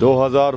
2000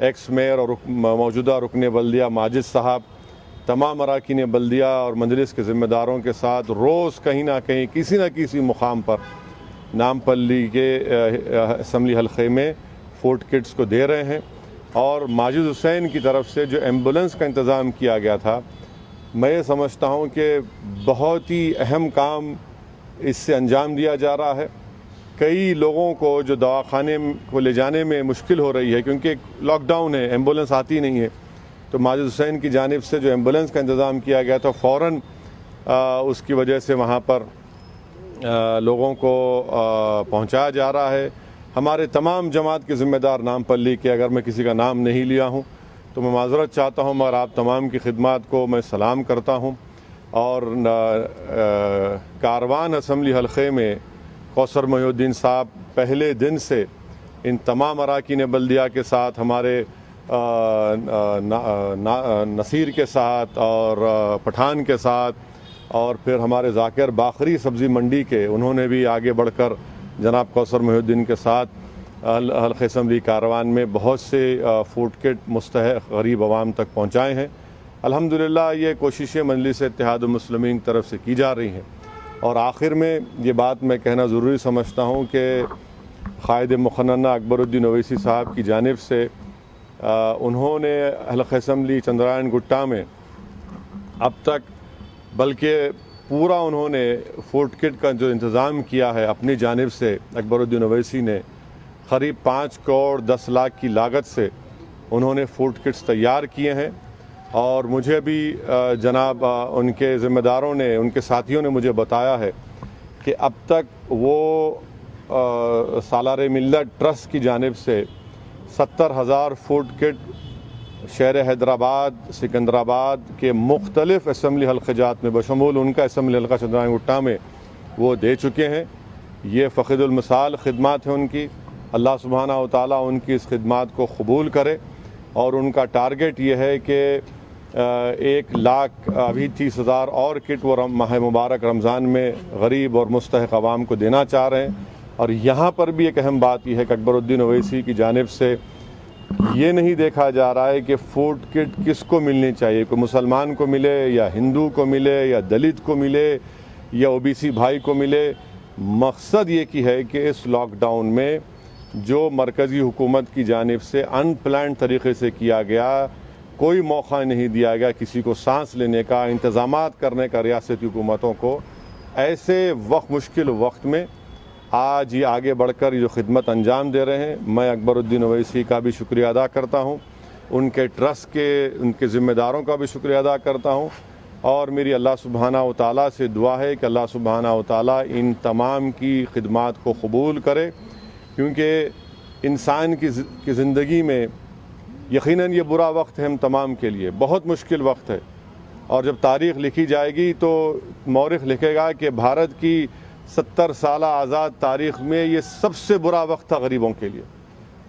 x mayor اور موجودہ رکن بلدیہ ماجد صاحب، تمام اراکین بلدیہ اور مجلس کے ذمہ داروں کے ساتھ روز کہیں نہ کہیں کسی نہ کسی مقام پر نامپلی کے اسمبلی حلقے میں فوڈ کٹس کو دے رہے ہیں۔ اور ماجد حسین کی طرف سے جو ایمبولنس کا انتظام کیا گیا تھا، میں یہ سمجھتا ہوں کہ بہت ہی اہم کام اس سے انجام دیا جا رہا ہے۔ کئی لوگوں کو جو دواخانے کو لے جانے میں مشکل ہو رہی ہے کیونکہ لاک ڈاؤن ہے، ایمبولنس آتی نہیں ہے، تو ماجد حسین کی جانب سے جو ایمبولنس کا انتظام کیا گیا تھا فوراً اس کی وجہ سے وہاں پر لوگوں کو پہنچایا جا رہا ہے۔ ہمارے تمام جماعت کے ذمہ دار نامپلی کے، اگر میں کسی کا نام نہیں لیا ہوں تو میں معذرت چاہتا ہوں، مگر آپ تمام کی خدمات کو میں سلام کرتا ہوں۔ اور کاروان اسمبلی حلقے میں کوثر محی الدین صاحب پہلے دن سے ان تمام اراکین بلدیہ کے ساتھ، ہمارے نصیر کے ساتھ اور پٹھان کے ساتھ، اور پھر ہمارے ذاکر باخری سبزی منڈی کے، انہوں نے بھی آگے بڑھ کر جناب کوثر محی الدین کے ساتھ حلقہ اسمبلی کاروان میں بہت سے فوڈ کٹ مستحق غریب عوام تک پہنچائے ہیں۔ الحمدللہ یہ کوششیں مجلس اتحاد المسلمین کی طرف سے کی جا رہی ہیں۔ اور آخر میں یہ بات میں کہنا ضروری سمجھتا ہوں کہ قائد مقننہ اکبر الدین اویسی صاحب کی جانب سے انہوں نے حلقہ اسمبلی چندرائن گٹا میں اب تک بلکہ پورا انہوں نے فوڈ کٹ کا جو انتظام کیا ہے اپنی جانب سے، اکبر الدین اویسی نے قریب 5 کروڑ 10 لاکھ کی لاگت سے انہوں نے فوڈ کٹس تیار کیے ہیں۔ اور مجھے بھی جناب ان کے ذمہ داروں نے، ان کے ساتھیوں نے مجھے بتایا ہے کہ اب تک وہ سالار ملت ٹرسٹ کی جانب سے 70,000 فوڈ کٹ شہر حیدرآباد، سکندرآباد کے مختلف اسمبلی حلقہ جات میں بشمول ان کا اسمبلی حلقہ چندرائن گٹا میں وہ دے چکے ہیں۔ یہ فقید المثال خدمات ہیں ان کی۔ اللہ سبحانہ و تعالیٰ ان کی اس خدمات کو قبول کرے، اور ان کا ٹارگٹ یہ ہے کہ 1 لاکھ ابھی 30,000 اور کٹ وہ ماہ مبارک رمضان میں غریب اور مستحق عوام کو دینا چاہ رہے ہیں۔ اور یہاں پر بھی ایک اہم بات یہ ہے کہ اکبر الدین اویسی کی جانب سے یہ نہیں دیکھا جا رہا ہے کہ فوڈ کٹ کس کو ملنی چاہیے، کوئی مسلمان کو ملے یا ہندو کو ملے یا دلت کو ملے یا OBC بھائی کو ملے۔ مقصد یہ کی ہے کہ اس لاک ڈاؤن میں جو مرکزی حکومت کی جانب سے ان پلانڈ طریقے سے کیا گیا، کوئی موقع نہیں دیا گیا کسی کو سانس لینے کا، انتظامات کرنے کا ریاستی حکومتوں کو، ایسے مشکل وقت میں آج یہ آگے بڑھ کر جو خدمت انجام دے رہے ہیں، میں اکبر الدین اویسی کا بھی شکریہ ادا کرتا ہوں، ان کے ٹرسٹ کے، ان کے ذمہ داروں کا بھی شکریہ ادا کرتا ہوں۔ اور میری اللہ سبحانہ و تعالیٰ سے دعا ہے کہ اللہ سبحانہ و تعالیٰ ان تمام کی خدمات کو قبول کرے، کیونکہ انسان کی زندگی میں یقیناً یہ برا وقت ہے ہم تمام کے لیے، بہت مشکل وقت ہے۔ اور جب تاریخ لکھی جائے گی تو مورخ لکھے گا کہ بھارت کی 70 سالہ آزاد تاریخ میں یہ سب سے برا وقت تھا غریبوں کے لیے۔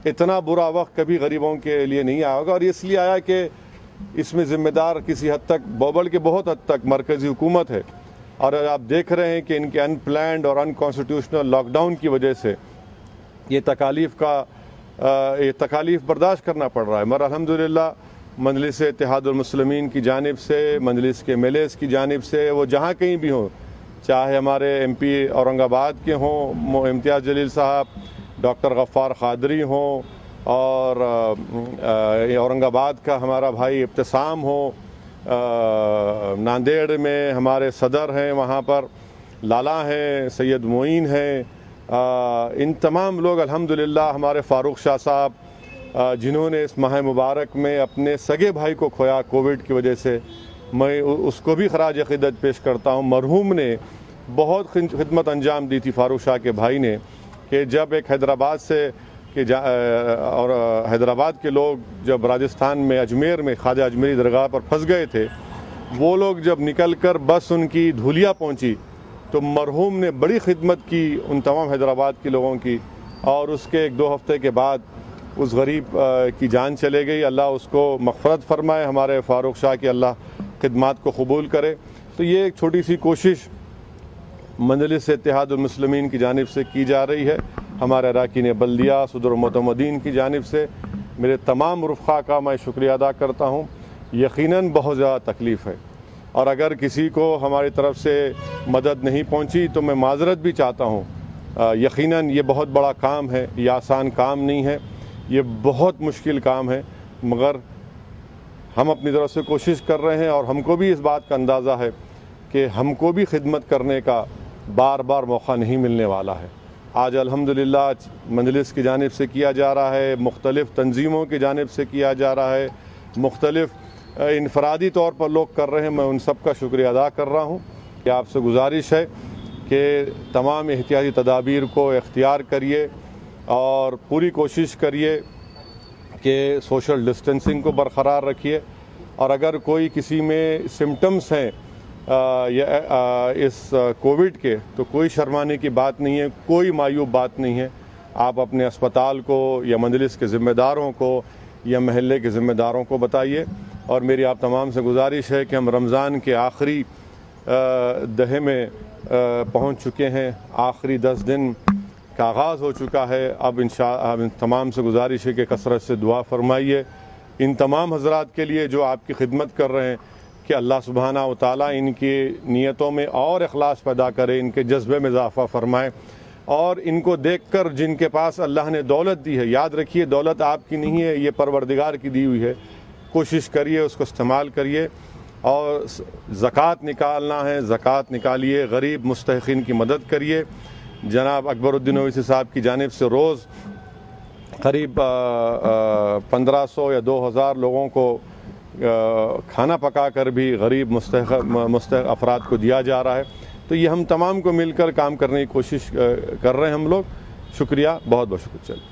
اتنا برا وقت کبھی غریبوں کے لیے نہیں آیا ہوگا، اور اس لیے آیا کہ اس میں ذمہ دار کسی حد تک، بوبل کے بہت حد تک مرکزی حکومت ہے۔ اور آپ دیکھ رہے ہیں کہ ان کے ان پلانڈ اور ان کانسٹیٹیوشنل لاک ڈاؤن کی وجہ سے یہ تکالیف برداشت کرنا پڑ رہا ہے، مگر الحمدللہ مجلس اتحاد المسلمین کی جانب سے، مجلس کے MLAs کی جانب سے، وہ جہاں کہیں بھی ہوں، چاہے ہمارے MP اورنگ آباد کے ہوں امتیاز جلیل صاحب، ڈاکٹر غفار قادری ہوں، اور اورنگ آباد کا ہمارا بھائی ابتسام ہو، ناندیڑ میں ہمارے صدر ہیں، وہاں پر لالا ہیں، سید معین ہیں، ان تمام لوگ الحمدللہ، ہمارے فاروق شاہ صاحب جنہوں نے اس ماہ مبارک میں اپنے سگے بھائی کو کھویا کووڈ کی وجہ سے، میں اس کو بھی خراج عقیدت پیش کرتا ہوں۔ مرحوم نے بہت خدمت انجام دی تھی فاروق شاہ کے بھائی نے، کہ جب ایک حیدرآباد سے اور حیدرآباد کے لوگ جب راجستھان میں اجمیر میں خواجہ اجمیری درگاہ پر پھنس گئے تھے، وہ لوگ جب نکل کر بس ان کی دھولیا پہنچی تو مرحوم نے بڑی خدمت کی ان تمام حیدرآباد کے لوگوں کی، اور اس کے 1-2 ہفتے کے بعد اس غریب کی جان چلے گئی۔ اللہ اس کو مغفرت فرمائے، ہمارے فاروق شاہ کی اللہ خدمات کو قبول کرے۔ تو یہ ایک چھوٹی سی کوشش مجلس اتحاد المسلمین کی جانب سے کی جا رہی ہے، ہمارے اراکین بلدیہ، صدر معتمدین کی جانب سے۔ میرے تمام رفقا کا میں شکریہ ادا کرتا ہوں. یقیناً بہت زیادہ تکلیف ہے اور اگر کسی کو ہماری طرف سے مدد نہیں پہنچی تو میں معذرت بھی چاہتا ہوں. یقیناً یہ بہت بڑا کام ہے, یہ آسان کام نہیں ہے, یہ بہت مشکل کام ہے, مگر ہم اپنی طرف سے کوشش کر رہے ہیں اور ہم کو بھی اس بات کا اندازہ ہے کہ ہم کو بھی خدمت کرنے کا بار بار موقع نہیں ملنے والا ہے. آج الحمدللہ مجلس کی جانب سے کیا جا رہا ہے, مختلف تنظیموں کی جانب سے کیا جا رہا ہے, مختلف انفرادی طور پر لوگ کر رہے ہیں. میں ان سب کا شکریہ ادا کر رہا ہوں. کہ آپ سے گزارش ہے کہ تمام احتیاطی تدابیر کو اختیار کریے اور پوری کوشش کریے کہ سوشل ڈسٹینسنگ کو برقرار رکھیے. اور اگر کوئی کسی میں سمٹمز ہیں اس کووڈ کے تو کوئی شرمانے کی بات نہیں ہے, کوئی معیوب بات نہیں ہے. آپ اپنے اسپتال کو یا مجلس کے ذمہ داروں کو یا محلے کے ذمہ داروں کو بتائیے. اور میری آپ تمام سے گزارش ہے کہ ہم رمضان کے آخری دہے میں پہنچ چکے ہیں, آخری 10 دن کا آغاز ہو چکا ہے. اب ان تمام سے گزارش ہے کہ کثرت سے دعا فرمائیے ان تمام حضرات کے لیے جو آپ کی خدمت کر رہے ہیں, کہ اللہ سبحانہ و تعالیٰ ان کی نیتوں میں اور اخلاص پیدا کرے, ان کے جذبے میں اضافہ فرمائے. اور ان کو دیکھ کر جن کے پاس اللہ نے دولت دی ہے, یاد رکھیے دولت آپ کی نہیں ہے, یہ پروردگار کی دی ہوئی ہے. کوشش کریے اس کو استعمال کریے. اور زکوٰۃ نکالنا ہے, زکوٰۃ نکالیے, غریب مستحقین کی مدد کریے. جناب اکبر الدین اویسی صاحب کی جانب سے روز قریب 1500 یا 2000 لوگوں کو کھانا پکا کر بھی غریب مستحق افراد کو دیا جا رہا ہے. تو یہ ہم تمام کو مل کر کام کرنے کی کوشش کر رہے ہیں ہم لوگ. شکریہ, بہت بہت شکریہ.